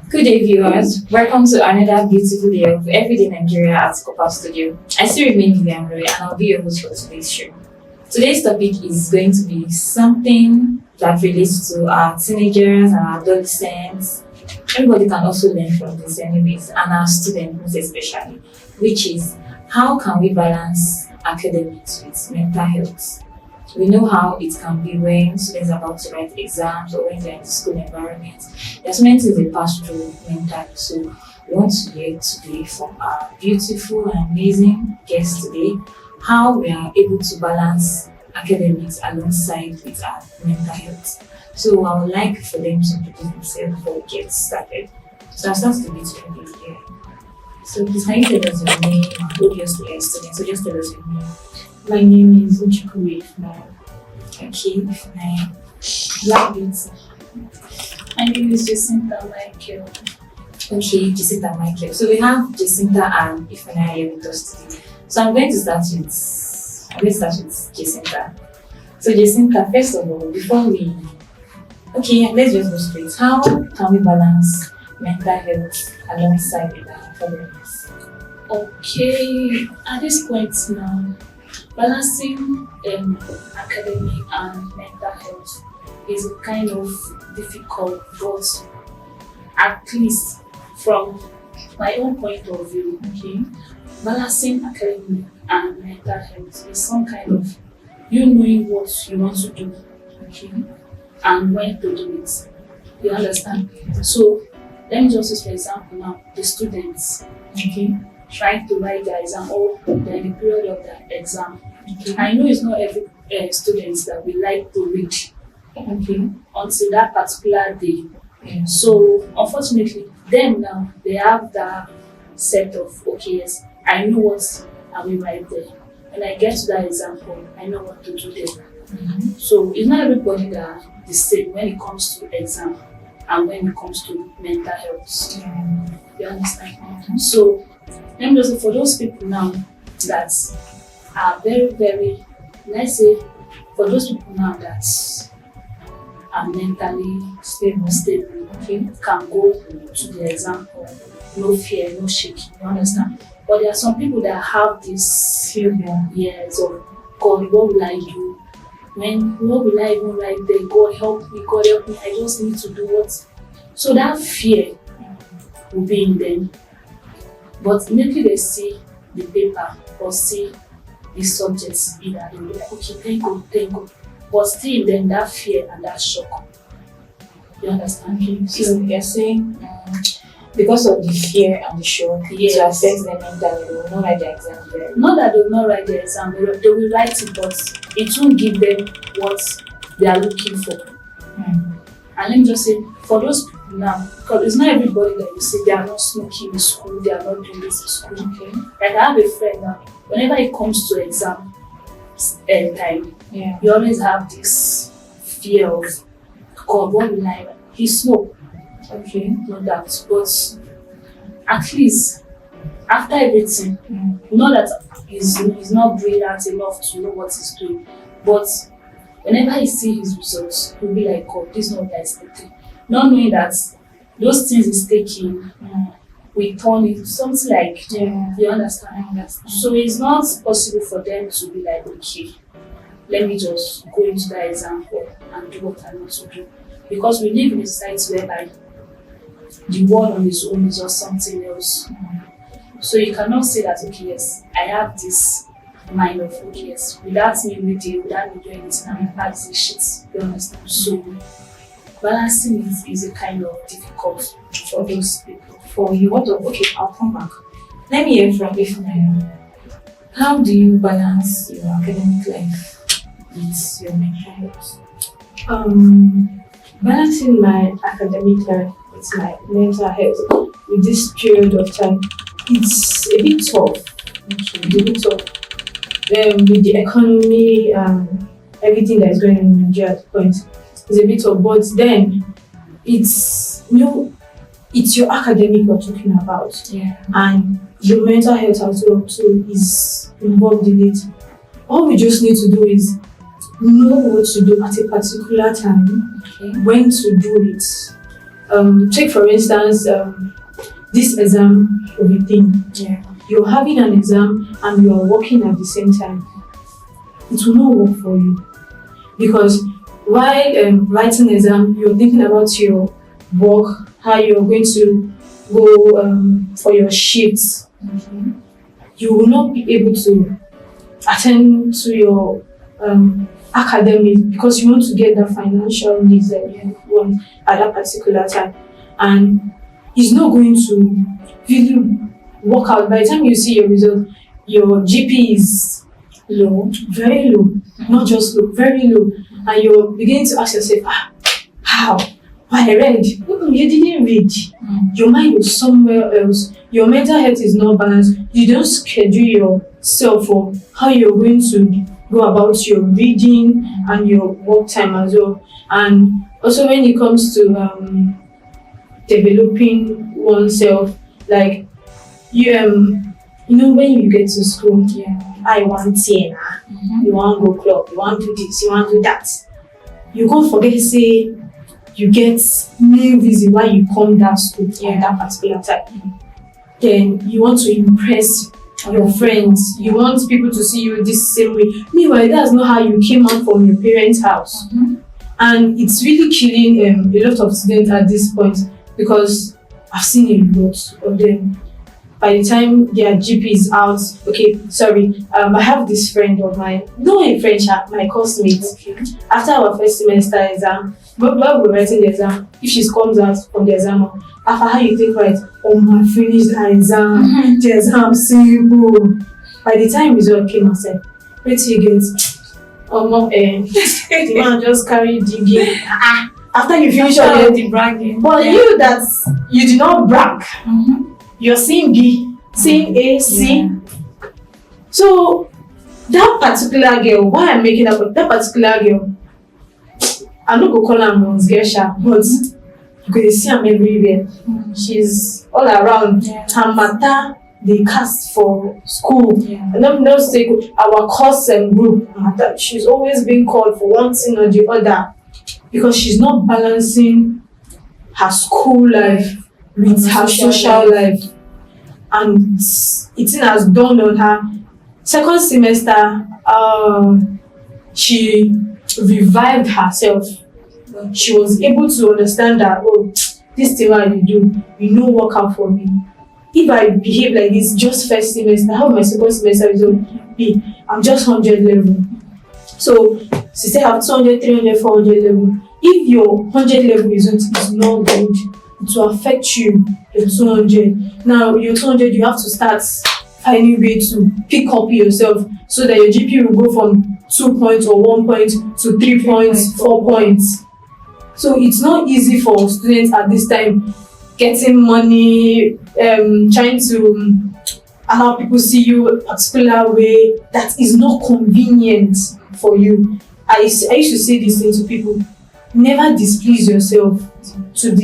Good day, viewers. Welcome to another beautiful day of Everyday Nigeria at Copper Studio. I still remain Vivian Roy and I'll be your host for today's show. Today's topic is going to be something that relates to our teenagers and our adolescents. Everybody can also learn from this anyways, and our students most especially, which is how can we balance academics with mental health? We know how it can be when students are about to write exams or when they're in the school environment. There are so many things they pass through mentally. So we want to hear today from our beautiful and amazing guest today how we are able to balance academics alongside with our mental health. So I would like for them to introduce themselves before we get started. So I'll start the bit from here. So please can you tell us your name and obviously you're a student, so just tell us your name. My name is Uchukwu Ifnai. Okay, fine. Black Beauty. My name is Jacinta Michael. Okay, Jacinta Michael. So we have Jacinta and Ifeanyi here with us today. So I'm going to start with Jacinta. So Jacinta, first of all, let's just go straight. How can we balance mental health alongside with our academics? Okay, at this point now, balancing academic and mental health is kind of difficult, but at least from my own point of view, okay, balancing academic and mental health is some kind of you knowing what you want to do, okay, and when to do it. You understand? So let me just use for example now the students, okay, trying to write their exam or they're in the period of their exam. Okay. I know it's not every student that we like to read, okay, until that particular day. Yeah. So unfortunately, them now they have that set of okay, yes, I know what I will write there. When I get to that example, I know what to do there. Mm-hmm. So it's not everybody that the same when it comes to exam and when it comes to mental health. Yeah. You understand? Mm-hmm. So let me just say for those people now that are very, very, let's say, for those people now that are mentally stable, okay, can go to the exam, no fear, no shaking, you understand? But there are some people that have this fear, yes, of God, what will I do? What will I even write there? God help me, I just need to do what? So that fear will be in them. But immediately they see the paper or see the subjects either, they'll be like, okay, thank God. But still then that fear and that shock. You understand? Okay. So you're saying because of the fear and the shock, yes, it affects them mentally, they will not write the exam there. Not that they will not write the exam, they will write it, but it won't give them what they are looking for. And let me just say, for those people now, because it's not everybody that you see, they are not smoking in school, they are not doing this in school. Okay. Like I have a friend now, whenever it comes to exam time, yeah, you always have this fear of, God, what will I write? He smoke. Okay, no doubt. But at least after everything, not that he's not brilliant enough to know what he's doing, but whenever he sees his results, he'll be like, God, this is not what I expected. Not knowing that those things he's taking will turn into something like, you understand? So it's not possible for them to be like, okay, let me just go into that exam hall and do what I want to do. Because we live in a society whereby the world on its own is just something else. So you cannot say that, okay, yes, I have this mind of, okay, yes, without me reading, without me doing anything, I'm practicing shit. You understand? So balancing it is a kind of difficult for those people. For you, okay, I'll come back. Let me hear from Ifeanyi. How do you balance your academic life with your mental health? Balancing my academic life with my mental health with this period of time, it's a bit tough. It's a bit tough. With the economy and everything that is going on in Nigeria at the point, it's a bit tough. But then it's your academic we're talking about, and your mental health as well too is involved in it. All we just need to do is know what to do at a particular time, when to do it, Take for instance, this exam of a thing. Yeah. You're having an exam and you're working at the same time. It will not work for you because while writing exam, you're thinking about your work, how you're going to go for your shifts. Okay. You will not be able to attend to your academics because you want to get the financial needs that you want at that particular time, and it's not going to really work out. By the time you see your result, your GP is Low. very low, not just low, very low, and you're beginning to ask yourself, how? I read. You didn't read. Your mind was somewhere else. Your mental health is not balanced. You don't schedule yourself for how you're going to go about your reading and your work time as well. And also when it comes to developing oneself, like you know when you get to school, Yeah. I want here now. You want go club, you want do this, you want do that. You can't forget say you get main reason why you come that school at that particular time. Then you want to impress your friends. You want people to see you this same way. Meanwhile, that's not how you came out from your parents' house. And it's really killing a lot of students at this point because I've seen a lot of them. By the time their GP is out, okay, sorry, I have this friend of mine, not a friend, my coursemate. Okay. After our first semester exam, while we were writing the exam, if she comes out from the exam, after how you think, right, I finished the exam, the exam simple. By the time result came, I said, wait till you get, the man just carry the game. After you finish all the bragging. but you that you did not brag. You're seeing B, seeing A, C. Yeah. So that particular girl, why I'm making up with that particular girl, I'm not gonna call her Mons Gersha, but you could see her everywhere. She's all around. Yeah. Her matter they cast for school. Yeah. And let me not say our course and group matter. She's always being called for one thing or the other because she's not balancing her school life with her social life. And it has dawned on her. Second semester, she revived herself. She was able to understand that, this thing I do, work out for me. If I behave like this just first semester, how my second semester result be? I'm just 100 level. So, she said have 200, 300, 400 level. If your 100 level result is not good, it will affect you, your 200. Now, your 200, you have to start finding a way to pick up yourself so that your GP will go from 2 points or 1 point to 3 points, 4 points. So it's not easy for students at this time getting money, trying to allow people see you a particular way that is not convenient for you. I used to say this thing to people: never displease yourself to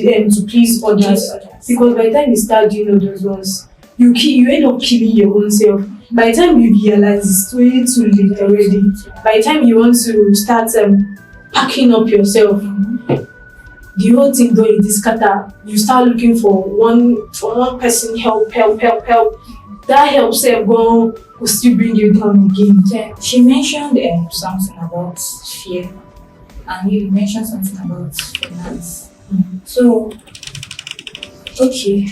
please others, because by the time you start doing all those ones, you end up killing your own self. By the time you realize it's way too late already, by the time you want to start packing up yourself, the whole thing going to scatter. You start looking for one person help. That help self will still bring you down again. Yeah. She mentioned something about fear, and you mentioned something about finance. So, okay,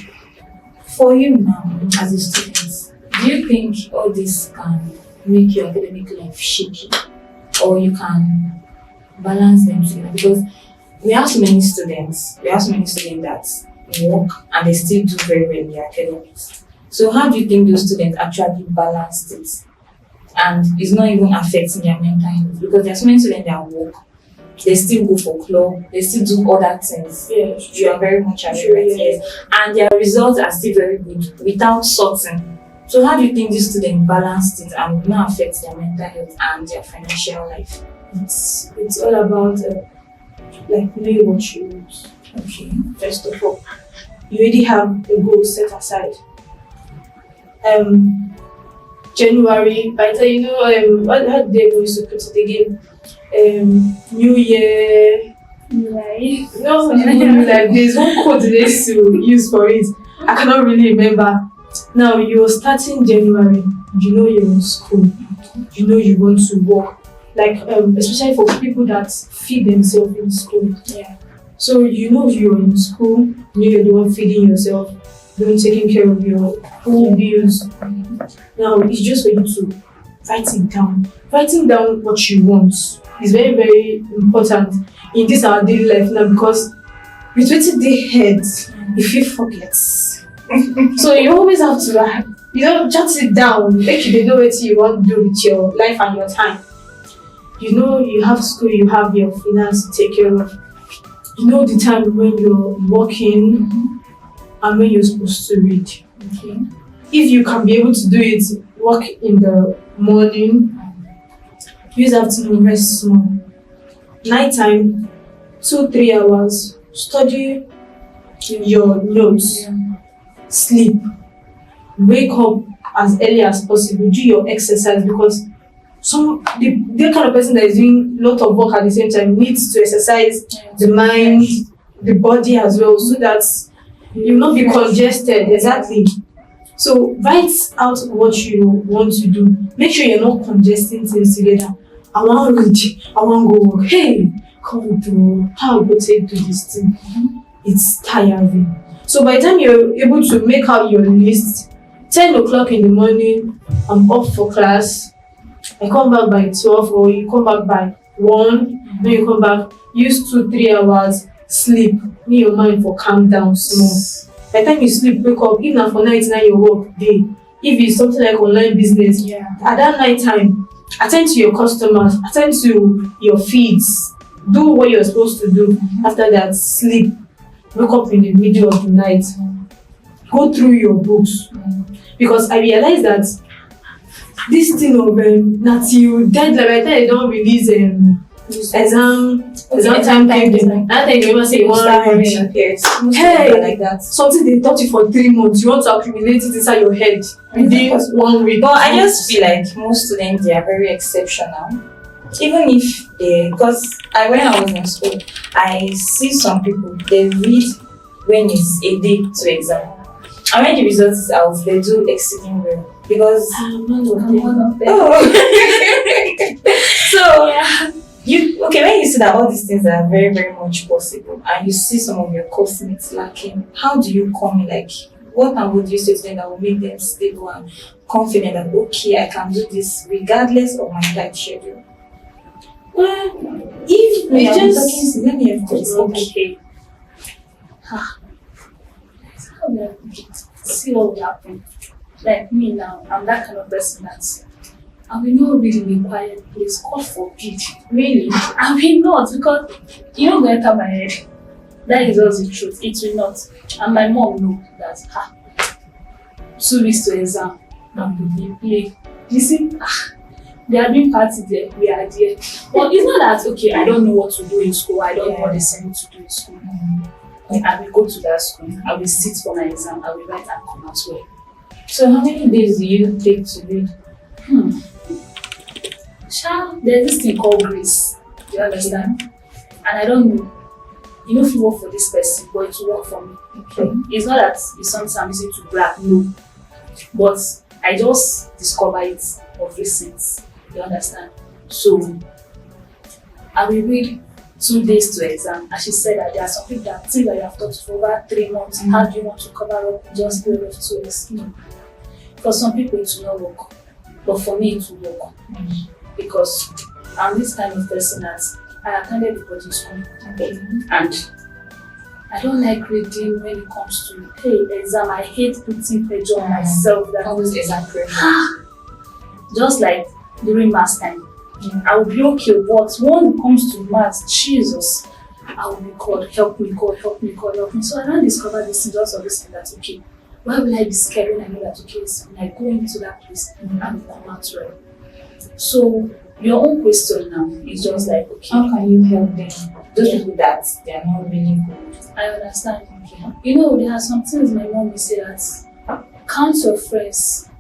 for you now as a student, do you think all this can make your academic life shaky, or you can balance them together? Because we have so many students that work and they still do very well in their academics. So how do you think those students actually balanced it? And it's not even affecting their mental health, because there's so many students that work, they still go for club, they still do other things. Yeah, You are very much aware, right? Yes. And their results are still very good without sorting. So how do you think these students balanced it and not affect their mental health and their financial life? It's all about knowing what you want. Okay. First of all, you already have a goal set aside. January, by the time what day we used to put it again? New Year, Right. No, like there's one quote they used to use for it. I cannot really remember. Now you're starting January, you know you're in school, you know you want to work. Like especially for people that feed themselves in school. Yeah. So you know you're in school, you know you're the one feeding yourself, the one taking care of your full bills. Now it's just for you to write it down. Writing down what you want is very, very important in this our daily life now because with waiting the head, if you forget. So you always have to jot it down, make sure you know what you want to do with your life and your time. You know you have school, you have your finance to take care of. You know the time when you're working and when you're supposed to read. Okay. If you can be able to do it, work in the morning, use afternoon, rest small. Nighttime, 2-3 hours, study your notes, sleep, wake up as early as possible, do your exercise because the kind of person that is doing a lot of work at the same time needs to exercise the mind, the body as well, so that you will not be congested. Exactly. So write out what you want to do. Make sure you're not congesting things together. I want to read, I want to go work. Hey, come do how I go take do this thing. It's tiring. So by the time you're able to make out your list, 10 o'clock in the morning, I'm off for class. I come back by 12 or you come back by 1. Then you come back, use 2-3 hours, sleep. Need your mind for calm down small. By the time you sleep, wake up, even for night, your work day. If it's something like online business, at that night time, attend to your customers, attend to your feeds, do what you're supposed to do. After that, sleep, wake up in the middle of the night, go through your books. Because I realized that this thing of not till deadline, by the time they don't release exam time table. That time they never say you want to read. Hey, like that. Something they taught you for 3 months, you want to accumulate it inside your head within 1 week. But I just feel like most students they are very exceptional. Even if because when I was in school, I see some people they read when it's a day to exam, and when the result is out, they do exceeding well because I'm one of them. So when you see that all these things are very, very much possible and you see some of your classmates lacking, how do you come in? Like, what would you say to them that will make them stable and confident that okay, I can do this regardless of my tight schedule? Well, if we just let me have this. Okay. See what will happen. Like me now, I'm that kind of person that I will not read in a quiet place. God forbid. Really? I will not because you know going enter my head. That is just the truth. It will not. And my mom know that 2 weeks to exam. And we play. You see, they are doing party there, we are there. But it's not that okay, I don't know what to do in school, I don't know what they send me to do in school. I will go to that school, I will sit for my exam, I will write and come out well. So how many days do you take to read? There's this thing called grace. Do you understand? And I don't know. You know if you work for this person, but it will work for me. Okay. It's not that it's something I'm using to brag, no. But I just discovered it of recent. You understand? So I will read 2 days to exam. And she said that there are some people that think that you have taught for over 3 months. How do you want to cover up just period of 2 weeks? No. For some people it will not work. But for me it will work. Because I'm this kind of person that I attended the boarding school. Okay. And I don't like reading when it comes to exam. I hate putting pressure on myself. That All those exam pressure. just like during maths time, I will be okay, but when it comes to maths, Jesus, I will be called, help me, God, help me, God, help me. So I don't discover this thing, just understand that okay, why will I be scared when I know that okay, so when I go into that place, I will come out well. So your own question now is just like okay, How can you help them? Those people that they are not really good. I understand. You know, there are some things my mom will say that count your friends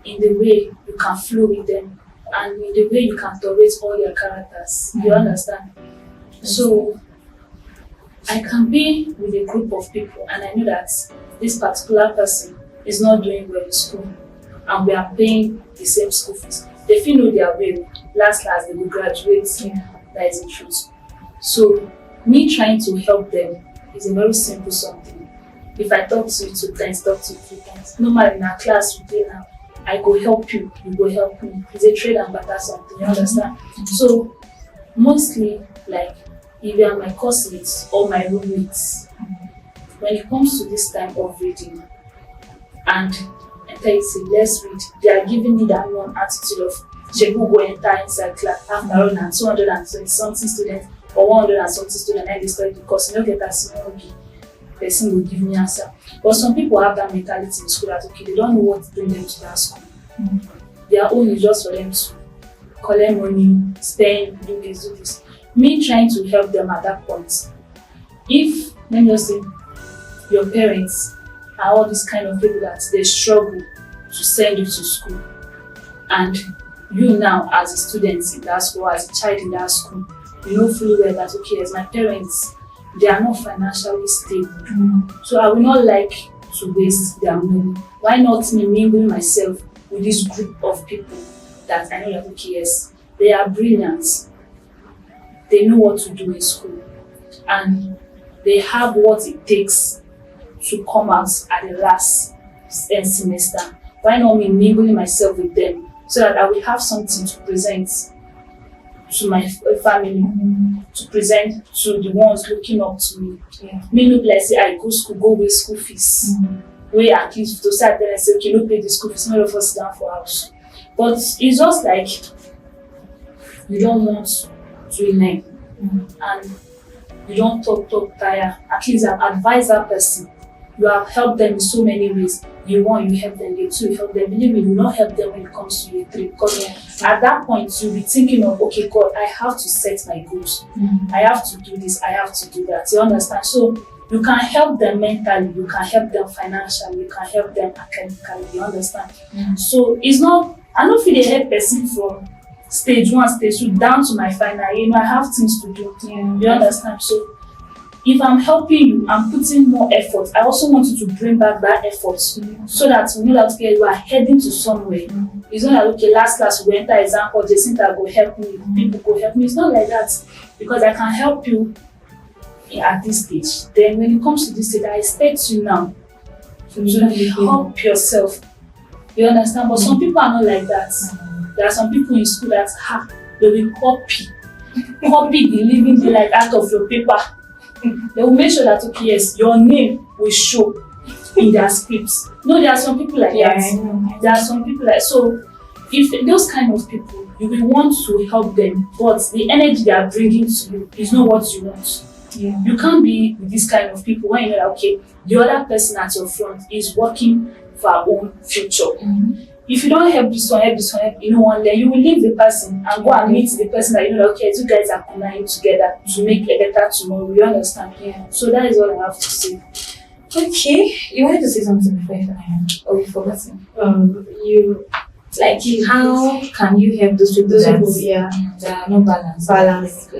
in the way you can flow with them and in the way you can tolerate all your characters. You understand? So I can be with a group of people and I know that this particular person is not doing well in school and we are paying the same school fees. They feel know their way. Last they will graduate. Yeah. That is the truth. So me trying to help them is a very simple something. If I talk to you 2 times, talk to you 3 times, no matter in our class we dey now, I go help you, you go help me. It's a trade and barter something, you understand? So mostly like if you are my classmates or my roommates, when it comes to this time of reading and I tell you say let's read, they are giving me that one attitude of Shebu go enter inside class after all and 220 something students or 100 and something students and they study the course, you no get as person will give me answer. But some people have that mentality in school that okay, they don't know what to bring them to that school. Their own is just for them to collect money, spend, do this. Me trying to help them at that point. If, let me just say, your parents are all these kind of people that they struggle to send you to school, and you now as a student in that school, as a child in that school, you know fully well that okay, as my parents, they are not financially stable. So I will not like to waste their money. Why not me mingle myself with this group of people that I know that okay, yes, they are brilliant. They know what to do in school and they have what it takes to come out at the last semester. Why not me mingling myself with them so that I will have something to present to my family, to present to the ones looking up to me. Me look like say I go school, go with school fees. Wey at least to start then I say okay, no pay the school fees, none of us down for house. But it's just like you don't want to learn and you don't talk tire. At least I've advised that person. You have helped them in so many ways. Year 1, you help them. Year 2, you help them. Believe me, you will not help them when it comes to year 3 because at that point you'll be thinking of okay, God, I have to set my goals. I have to do this. I have to do that. You understand? So you can help them mentally. You can help them financially. You can help them academically. You understand? So it's not. I don't feel they help person from stage 1, stage 2 down to my final. You know, I have things to do. You understand? So if I'm helping you, I'm putting more effort. I also want you to bring back that effort so that we know that okay, you are heading to somewhere. It's not like okay, last class we enter exam or Jacinta go help me, people go help me. It's not like that because I can help you at this stage. Then when it comes to this stage, I expect you now to help yourself. You understand? But some people are not like that. There are some people in school that they will copy the living daylight out of your paper. They will make sure that okay, yes, your name will show in their scripts. No, there are some people like that. There are some people like so. If those kind of people, you will want to help them, but the energy they are bringing to you is not what you want. You can't be with this kind of people when you know that okay, the other person at your front is working for our own future. If you don't help this one, you know one day you will leave the person and go and meet the person that you know okay, you guys are combining together to make a better tomorrow. You understand? So that is all I have to say. Okay, you wanted to say something before or you forgot? How can you help those people that are not balanced?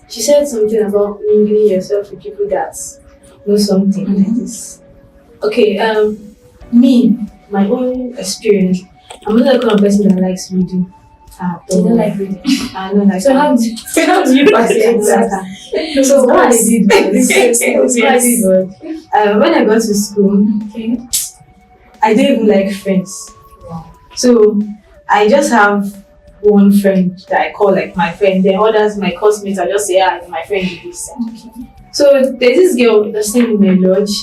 She said something about mingling yourself with people that know something like this. Okay, me, my own experience, I'm not the kind of person that likes reading. You don't like reading? I don't like So how do you pass the exam? So what I did was, when I got to school, I didn't even like friends. So I just have one friend that I call like my friend. The others, my classmates, I just say, my friend is this. So there's this girl that's staying in my lodge.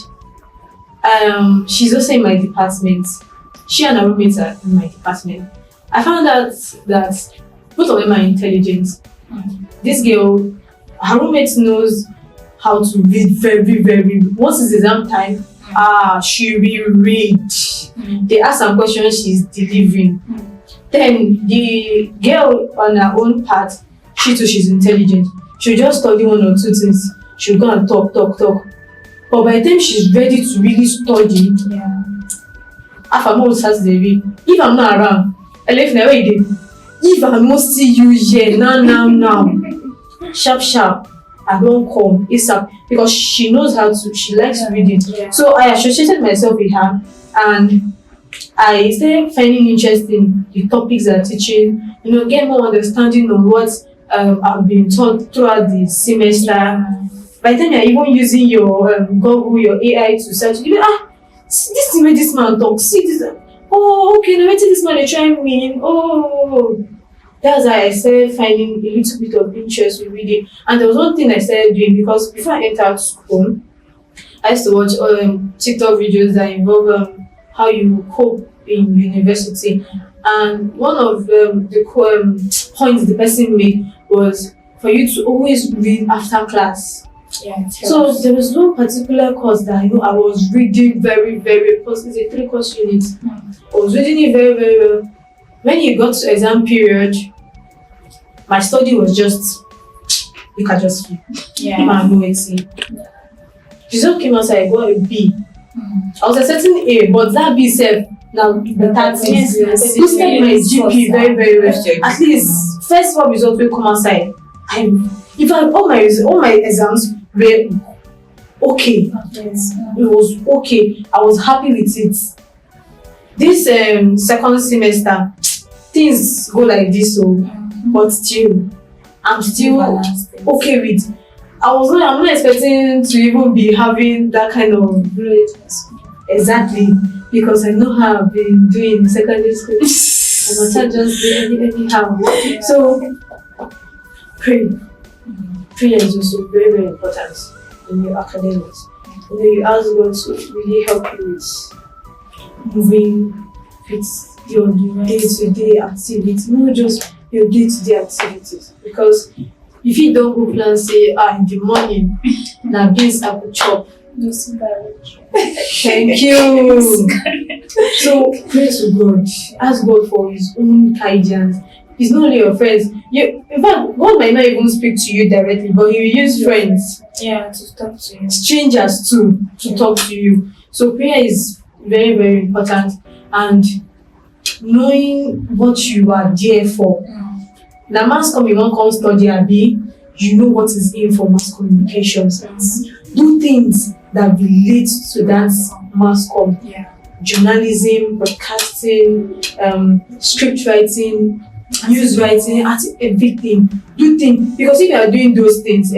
She's also in my department. She and her roommates are in my department. I found out that both of them are intelligent. This girl, her roommate knows how to read very, very. Once it's exam time, she will read. They ask some questions, she's delivering. Then the girl on her own part, she too, she's intelligent. She'll just study 1 or 2 things. She'll go and talk. But by the time she's ready to really study, after more starts the read. If I'm not around, I left now again. If I must see you here now, sharp, I don't come ASAP because she knows how to, she likes reading. Yeah. So I associated myself with her and I started finding interest in the topics they're teaching, get more understanding on what I've been taught throughout the semester. By the time you're even using your Google, your AI to search, this thing where this man talks, see this. Oh, okay, now wait till this man they try me. Oh, that's why I started finding a little bit of interest with reading. And there was one thing I started doing because before I entered school, I used to watch TikTok videos that involve how you cope in university. And one of the points the person made was for you to always read after class. Yeah. So there was no particular course that I was reading very, very, because it's a 3-course unit. I was reading it very, very well. When you got to exam period, my study was just, you can just feel. Yeah. Man, no waiting. Result came outside, I got a B. I was expecting A, but that B said, now that Yes, yes. boosted my GP very, very well. Yes. At least, first 4 results will come outside. All my exams were okay. It was okay. I was happy with it. This second semester, things go like this, but still, I'm still okay with. I'm not expecting to even be having that kind of exactly because I know how I've been doing in secondary school. I'm not just doing anyhow. So prayer is also very, very important in your academics. You ask God to really help you with moving with your day-to-day activities, not just your day-to-day activities. Because if you don't go plan say in the morning na beans I go chop. Thank you. So pray to God. Ask God for his own guidance. It's not only your friends. In fact, God might not even speak to you directly, but he will use friends. Yeah, to talk to you. Strangers too, to talk to you. So prayer is very, very important, and knowing what you are there for. Now, mass comm, you won't come study abi, you know what is in for mass communications. Do things that relate to that mass comm. Yeah. Journalism, broadcasting, script writing, news writing, everything. Do things, because if you are doing those things,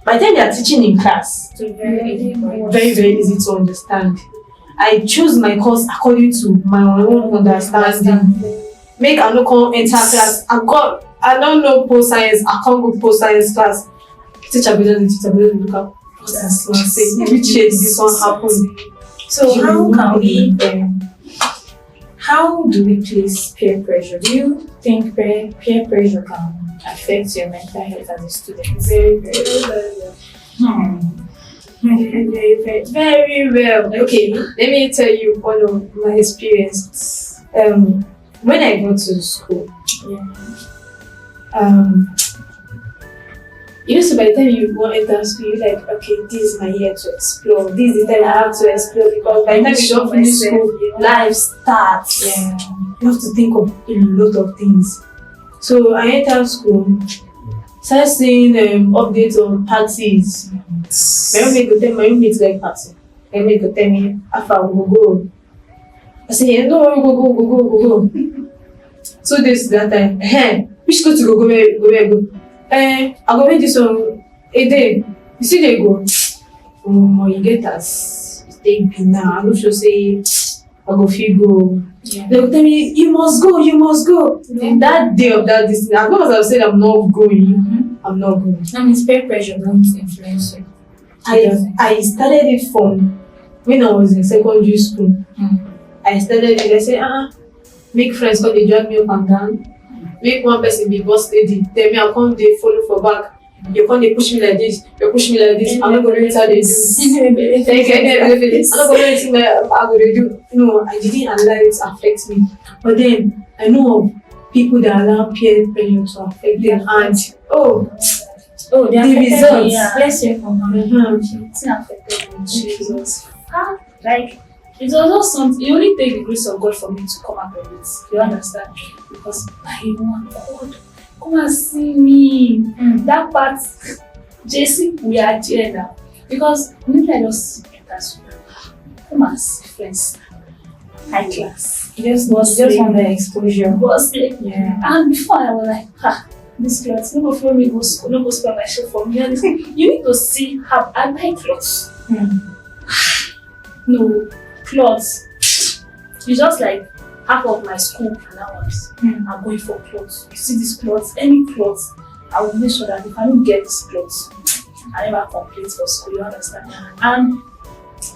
by the time you are teaching in class, So very very, very easy to understand. I chose my course according to my own understanding. Make I no come enter class. I don't know post science. I can't go post science class. Teacher be look up. What's this one say? Which year did this one happen? So You how do we place peer pressure? Do you think peer pressure can affect your mental health as a student? Very, very, very well. Very well. Okay, let me tell you one of my experiences. When I go to school, so by the time you want to enter school, you're like, okay, this is my year to explore. This is the time I have to explore, because by the time you don't finish school, life starts. Yeah. You have to think of a lot of things. So I enter school, start seeing updates on parties. My roommate go tell my roommate like party. My roommate go tell me, Afa, we go. I say, yeah, no worry, go. 2 days that time, which school to go? I go make this one a day. You see they go, you get as take be now. I'm not sure say I go feel go. Yeah. They will tell me, you must go. In that day of that distance, as long as I've said I'm not going, I'm not going. That means peer pressure won't influence you. I started it from when I was in secondary school. I started it, I said, make friends because they drag me up and down. Make one person be boss lady, tell me I'll come they follow for back. You come they push me like this, you push me like this, I'm not gonna do how they do. I'm not gonna do anything that I'm gonna do. No, I didn't allow it to affect me. But then I know of people that allow peer pressure to affect them, and the results. Let's hear from her. It's not affected with Jesus. Like, it was also something, it only take the grace of God for me to come out of it. You understand? Because I want God, come and see me. That part, JC, we are there now. Because maybe I just enter school. Come as friends. High class. Just want the exposure. Bustling. Yeah. And before I was like, this clothes, no go follow me go school, no go spend my shirt for me. And this- you need to see how I buy clothes. No, clothes. It's just like half of my school allowance. I'm going for clothes. You see these clothes, any clothes, I will make sure that if I don't get these clothes, I never complete for school, you understand? And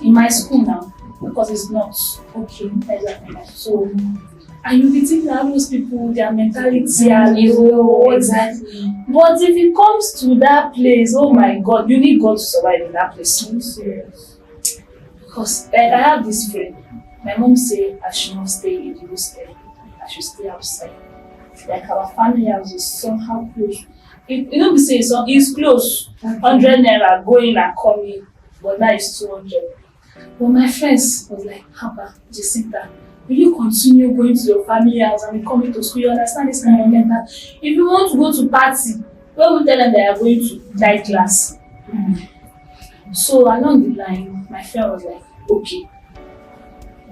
in my school now, because it's not okay, exactly. So, and you be thinking that those people, their mentality are low, exactly. But if it comes to that place, oh my God, you need God to survive in that place. I'm serious. Because like I have this friend, my mom say I should not stay in the hostel, I should stay outside. Like our family house is somehow close. You know, we say it's close, 100 naira going and coming, but now it's 200. But my friends was like, Haba, Jacinta, will you continue going to your family house and be coming to school? You understand this kind of mental? If you want to go to party, when we tell them they are going to night class. So along the line, my friend was like, okay,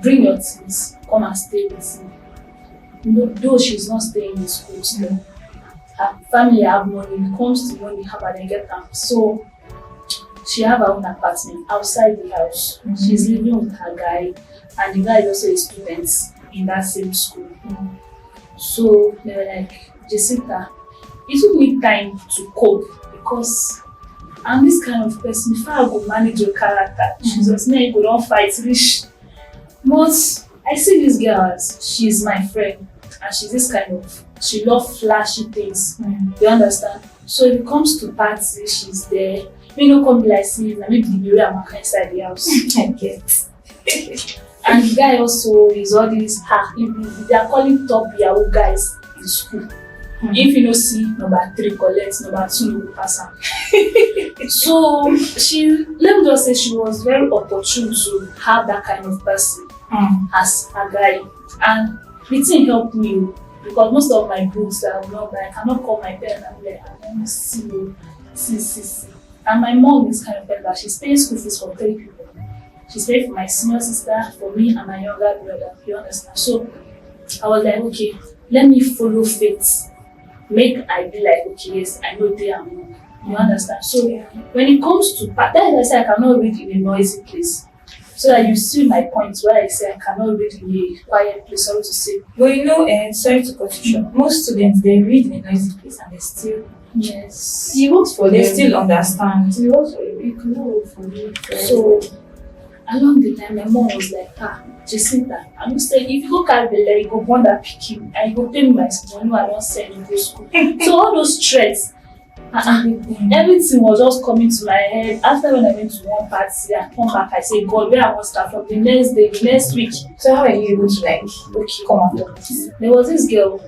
bring your things, come and stay with me. Though she's not staying in school still. Her family have money, it comes to money, have and get them. So she have her own apartment outside the house. She's living with her guy, and the guy is also a student in that same school. So they were like, Jacinta, it took me time to cope because I'm this kind of person. If I go manage your character, Jesus, me go don't fight rich. But I see this girl as she's my friend, and she's this kind of, she loves flashy things. You understand? So if it comes to parties, she's there. Me no come be like see, na maybe the area I'm inside the house. I get. And the guy also is all these they are calling top Yahoo guys in school. If you no see number 3 collect, number 2 no go pass am. So let me just say she was very opportune to have that kind of person as a guy. And the thing helped me because most of my books that I will not buy, I cannot call my parents and be like, I want to see you, see. And my mom is kind of like that. She's paying school fees for 3 people. She's paying for my senior sister, for me and my younger brother. You understand? So I was like, okay, let me follow faith. Make I be like, okay, yes, I know they are wrong. You understand? So when it comes to that is why I say I cannot read in a noisy place. So that you see my point where I say I cannot read in a quiet place, sorry to say. But you know, sorry to cut you short, most students they read in a noisy place and they still It works for they them. still understand. It works for you. It can work for you. So along the time, my mom was like, Jacinta, I'm just saying, if you go carry belle, you go born that pikin, and you go pay me my school money, I don't send you to school. So all those threats, everything was just coming to my head. After when I went to one party, I come back, I say, God, where I want to start from the next day, the next week. So how are you able to like come out of this? There was this girl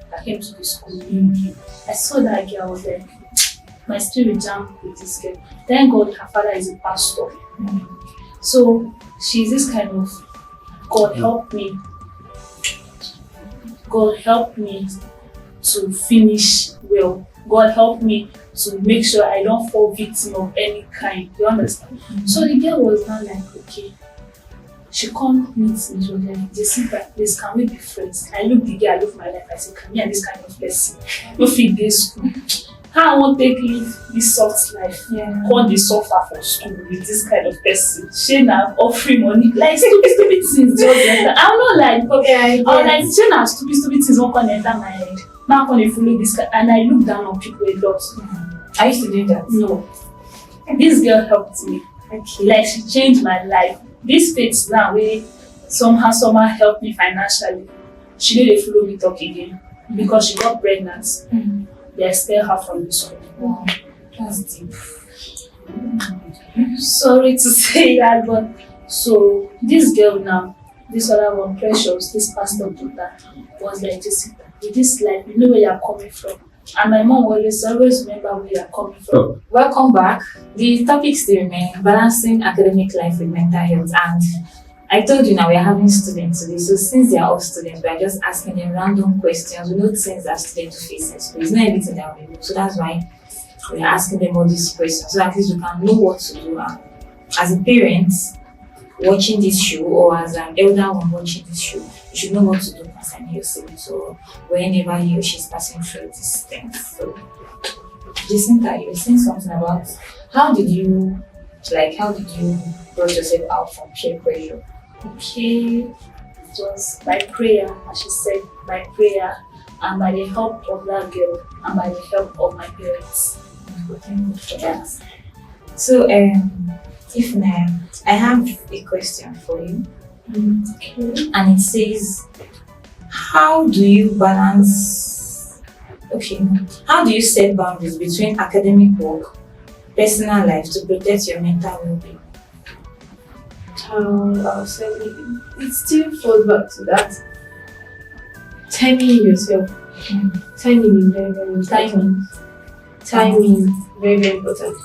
that came to the school. I saw that girl, I was like, my spirit jammed with this girl. Thank God her father is a pastor. So she's this kind of, God help me to finish well. God help me to make sure I don't fall victim of any kind. You understand? So the girl was now like, okay. She come meet me, she was like, Jacinta, please, can we be friends? I look the girl, I look my life, I say, can me and this kind of person, no fit dey school. How I won't take live this soft life, come dey suffer for school with this kind of person. She na offering money, like stupid things just enter. I don't know, like, I was like, she na stupid things won't come enter my head. Now come dey follow this guy, and I look down on people a lot. I used to do that. No, this girl helped me. Okay. Like she changed my life. This faith now wey somehow help me financially. She no dey follow me talk again because she got pregnant. They expel her from the school. Wow, that's deep. Sorry to say that, but so this girl now, this other one, Precious, this pastor daughter, was like, Jessica, with this life, you know where you're coming from. And my mom always remember where you're coming from. Welcome back. The topic still remain balancing academic life with mental health. And I told you now we are having students today. So since they are all students, we are just asking them random questions. We know things that students face in school. It's not everything that we know. So that's why we are asking them all these questions so at least we can know what to do. And as a parent watching this show or as an elder one watching this show, you should know what to do concerning your siblings or whenever he or she is passing through these things. So, Jacinta, you were saying something about how did you brought yourself out from peer pressure? Okay, it was by prayer, as she said, by prayer, and by the help of that girl, and by the help of my parents. Thank you for that. So, if now I have a question for you, Okay. and it says, how do you balance? Okay, how do you set boundaries between academic work, personal life to protect your mental well-being? I'll say it still falls back to that. Timing yourself. Timing is very, very important. Timing, very, very important.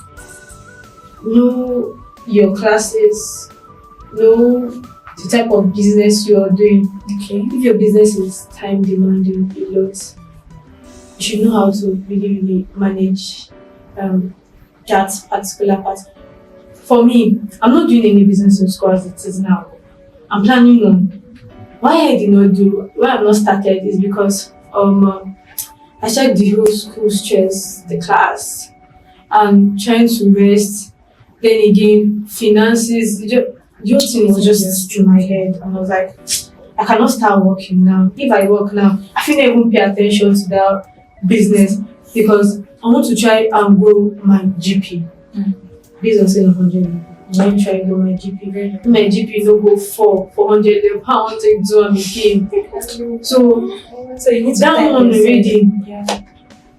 Know your classes, know the type of business you are doing. Okay. If your business is time demanding a lot, you should know how to really, really manage that particular part. For me, I'm not doing any business in school as it is now. I'm planning on. Why I have not started is because I checked the whole school stress, the class, and trying to rest. Then again, finances, the whole thing was just in my head. And I was like, I cannot start working now. If I work now, I feel I won't pay attention to that business because I want to try and grow my GP. Based on saying 100, I want to try and grow my GP. If my GP no go 400 level, I want to do am again. So you need to that time one yourself. already. Yeah.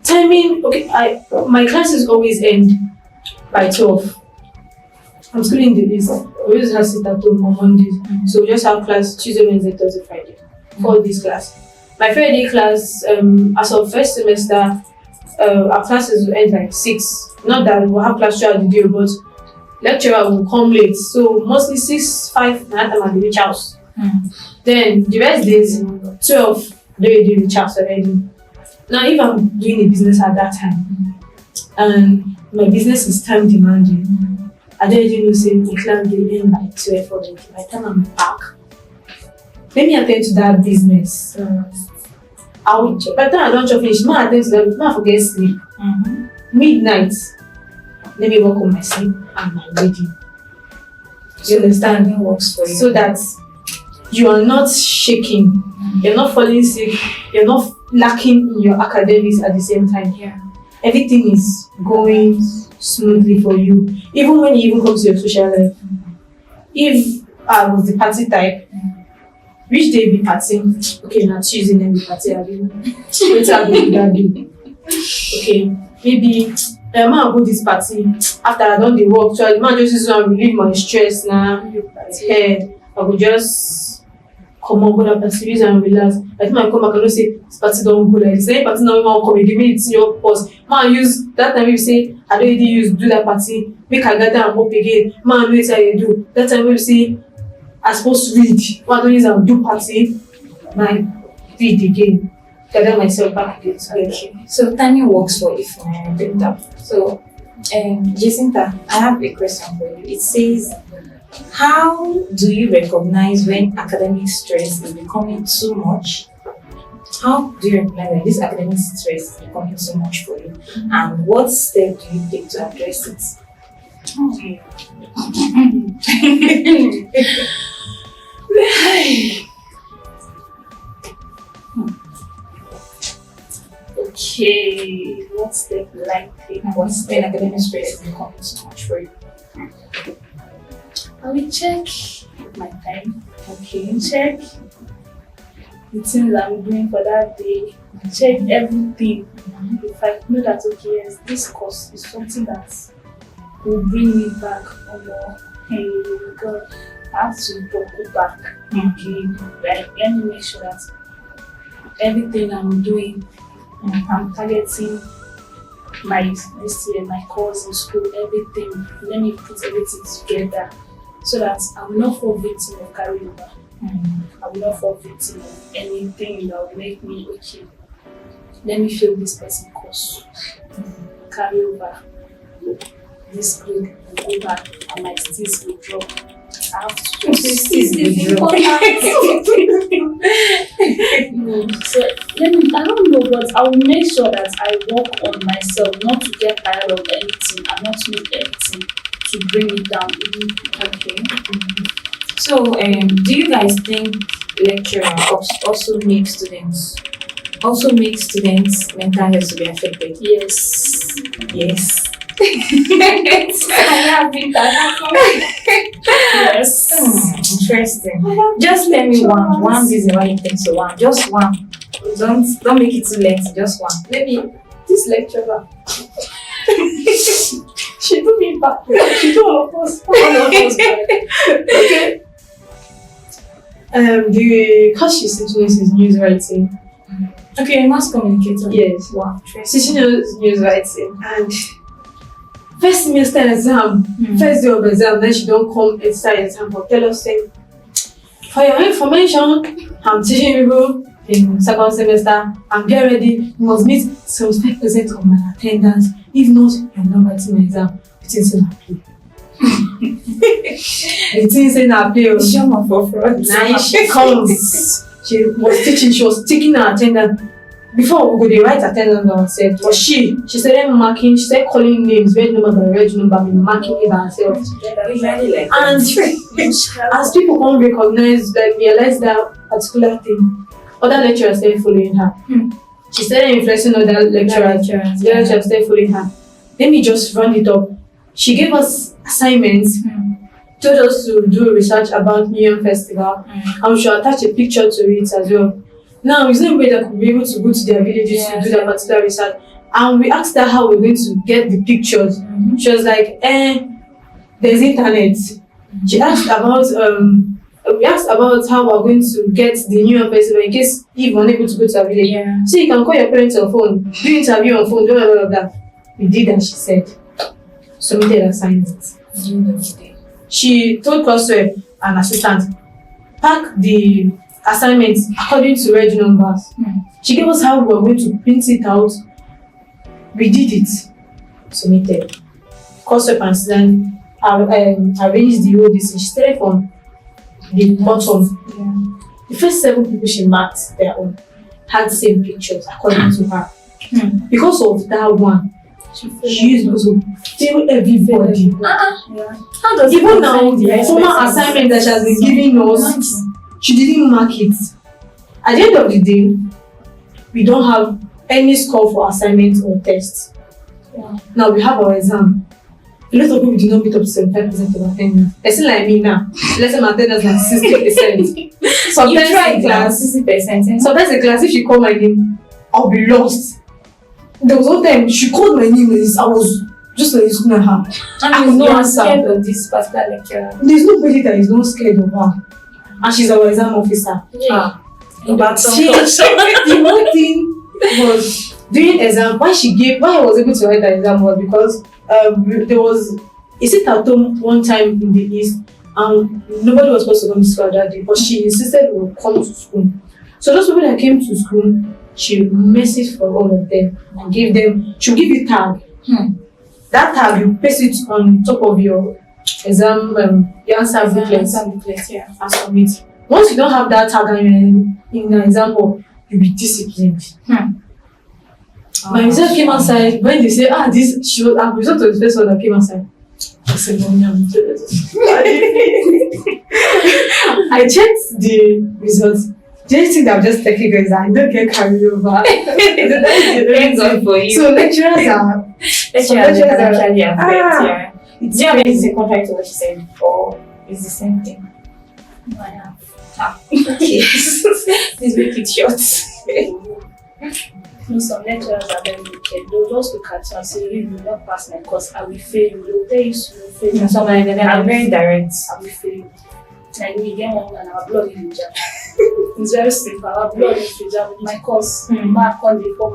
Timing, okay, my classes always end by 12. I'm schooling the list. I always have sit at home on Mondays. So we just have class Tuesday, Wednesday, Thursday, Friday. 4 days class. My Friday class, as of first semester, our classes will end like 6. Not that we'll have class throughout the day, but lecturer will come late. So mostly 6, 5, that time at the beach house. Then the rest days, 12, they do reach out already. Now, if I'm doing a business at that time, and my business is time demanding, I don't even know say the class will end by 12 or by the time I'm back. Let me attend to that business. By the time I don't finish, I attend to that, I forget sleep. Midnight, let me work on my sleep and my reading. You understand? Timing works for you. So that you are not shaking, you're not falling sick, you're not lacking in your academics at the same time. Yeah. Everything is going smoothly for you. Even when you even come to your social life. If I was the party type, which day be party? Okay, now Tuesday then be party. I mean, wait I go do that day. Okay, maybe I'll go this party after I done the work. So I just use to relieve my stress now. Head. I will just come on, go that party, use and relax. By the time I come back, I know say this party don't go like this. Any party now even come, give me it in your pause. Man, use that time you say I don't really do that party. Make I gather and up again. Man, wait how you do. That time you say I supposed to read. Man, don't use and do party. Man, read again. Gather myself back again. Okay. So timing works for you for my better. So, Jacinta, I have a question for you. It says, how do you recognize when academic stress is becoming too much? How do you recognize when this academic stress is becoming too much for you? And what step do you take to address it? Okay, what step will I take? What's when academic stress is becoming too much for you? I will check my time. Okay. Check the things I'm doing for that day. Check everything. If I know that okay, yes, this course is something that will bring me back on more. Hey God, I have to go back. Okay. Like let me make sure that everything I'm doing, I'm targeting my this year, my course in school, everything. Let me put everything together so that I will not fall victim of carryover. I will not fall victim of anything that will make me okay. Let me fail this person course. carry over this grade and go back and my skills will drop. I have to just no. So I don't know, but I will make sure that I work on myself, not to get tired of anything and not to make anything to bring it down. Okay. So, do you guys think lecturer also make students mental health to be affected? Yes. Yes. I have been yes. Interesting. Just tell me one reason why you think so. Just one. Don't make it too lengthy. Just one. Maybe this lecturer. She do me back. She do all of us. Okay. Because she's teaching us news writing. Okay, mass communicator. Yes. Wow. She's teaching us news writing, and first semester exam, first day of exam, then she don't come inside exam but tell us say, for your information, I'm teaching people in second semester, I'm getting ready, you must meet 75% of my attendance. If not, you're not writing my exam. The thing say na play. The thing say na play. Show for fraud. Now she comes. She was teaching, she was taking her attendance. Before we go dey write attendance by herself, but she started marking, she started calling names, red number by red number, marking it by herself. Usually like And as people come realize that particular thing, other lecturers started following her. She started influencing other lecturers. The lecturers started following her. Let me just round it up. She gave us assignments, told us to do research about New Year Festival, and we should attach a picture to it as well. Now, it's not everybody that could be able to go to their villages to do that particular research. And we asked her how we're going to get the pictures. She was like, there's internet. She asked about, we asked about how we're going to get the New Year Festival in case if we're unable to go to our village. Yeah. So you can call your parents on phone, do interview on phone, do all of that. We did as she said. Submitted assignments. She told Crosswell, an assistant, pack the assignments according to red numbers. She gave us how we were going to print it out. We did it. Submitted. Crosswell and assistant arranged the whole this. She started from the bottom. The first 7 people she marked their own had the same pictures according to her. Because of that one, she used to tell everybody. How does Even now, the former assignment that she has been giving us, she didn't mark it. At the end of the day, we don't have any score for assignments or tests. Now we have our exam. A lot of people do not meet up to 75% of attendance. Person like me now, let's say my attendance is 60%. Sometimes in class, 60%. sometimes in class, if she call my name, I'll be lost. There was one time she called my name, I was just like looking at her. And no you're answer. scared of this particular lecturer. There's nobody that is not scared of her. And she's our exam officer. But the one thing was during exam, why I was able to write the exam was because there was a sit at home one time in the east, and nobody was supposed to come to school that day, but she insisted we would come to school. So those people that came to school, she messaged for all of them and gave them, she'll give you tag. That tag, you paste it on top of your exam, your answer booklet, and submit. Once you don't have that tag in an example, you'll be disciplined. My result came outside. When they say, she was a result of the first one that came outside. I said, I checked the results. The only thing that I'm just taking is that I don't get carried over. Thanks God for you. So lecturers are Lecturers are actually affected. Do you have anything contrary to what you said, or is the same thing? No, I have. Okay. Please make it short. No, some lecturers are very wicked. They'll just look at you and say, you will not pass my course, I will fail you. They'll tell you, you will fail you. Some of them are very direct. I will fail you. Like we get one and our blood in hijab. It's very simple. Our blood is hijab with my course. Mark on the form,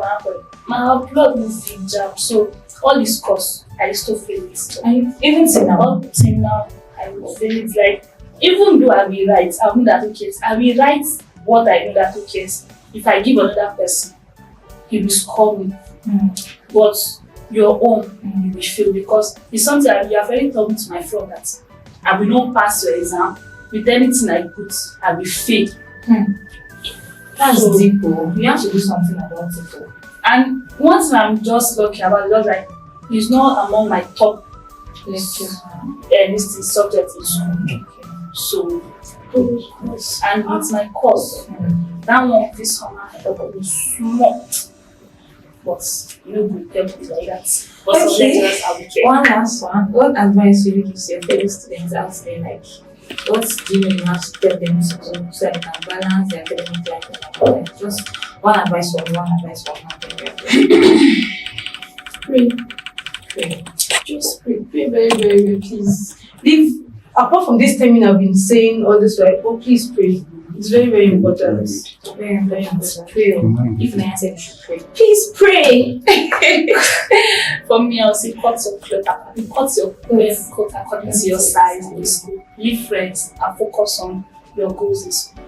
my blood is hijab. So all this course, I still fail it. Even till now. Up till now, I will fail it. Like, even though I will write, I will that okay. I will write what I know that okay. If I give another person, he will score me. But your own you will fail, because it's something that you have already told me to my friend that I will not pass your exam. With anything I put, I will fail. That's So- deep. Oh. You have to do something about it. Oh. And one thing I'm just lucky about is just like he's not among my top Lecture. this thing subject in school. So and with my course, that one this summer help me small. But you know good help me like that. But some Okay. lecturers I will care. One last one. What advice will you give to your fellow students out there? Like, what do you have to tell them to do so they can balance their academic life and their life? Just one advice from Pray. Pray. Just pray. Pray very, very, very, please. Leave. Apart from this timing I've been saying all this while, oh please pray. It's very, very important. Very important. Pray. Oh. If I said you should pray. Please pray. For me, I will say cut your clothes, cut your coat according to your size in school. Leave friends and focus on your goals in school.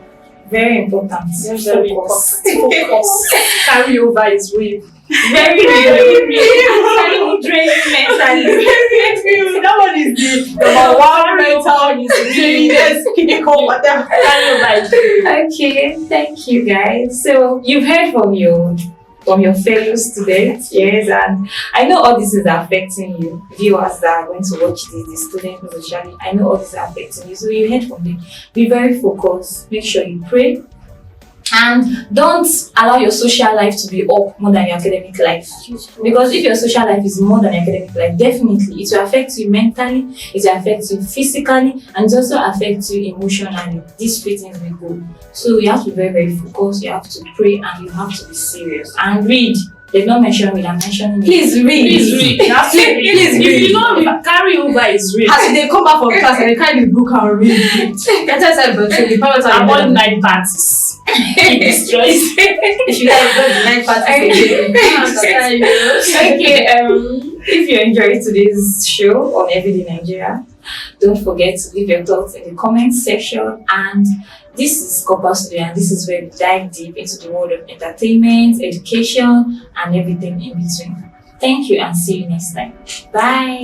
Very important. Very Focus. important. Focus. Carry over is real. Very, very real. Draining mentally. That one is the number one mental is really physical, whatever. Carry over is real. Okay, thank you guys. So you've heard from your fellow students, yes, and I know all this is affecting you, viewers that are going to watch this, the students especially. I know all this is affecting you, so you heard from them. Be very focused. Make sure you pray, and don't allow your social life to be up more than your academic life. Because if your social life is more than your academic life, definitely it will affect you mentally, it will affect you physically, and it also affect you emotionally. These three things will go. So you have to be very, very focused, you have to pray, and you have to be serious. And read. They've not mentioned read, I'm mentioning it. Please read. Please read. You have to read. Please If read. you don't read, carry over is real. As they come back from class and they carry the book and read. That's why I said, but the parents are Avoid night parties. It destroys. If you guys go to night parties, Okay, if you enjoyed today's show on Everyday Nigeria, don't forget to leave your thoughts in the comment section. And this is Copper Studio, and this is where we dive deep into the world of entertainment, education, and everything in between. Thank you, and see you next time. Bye.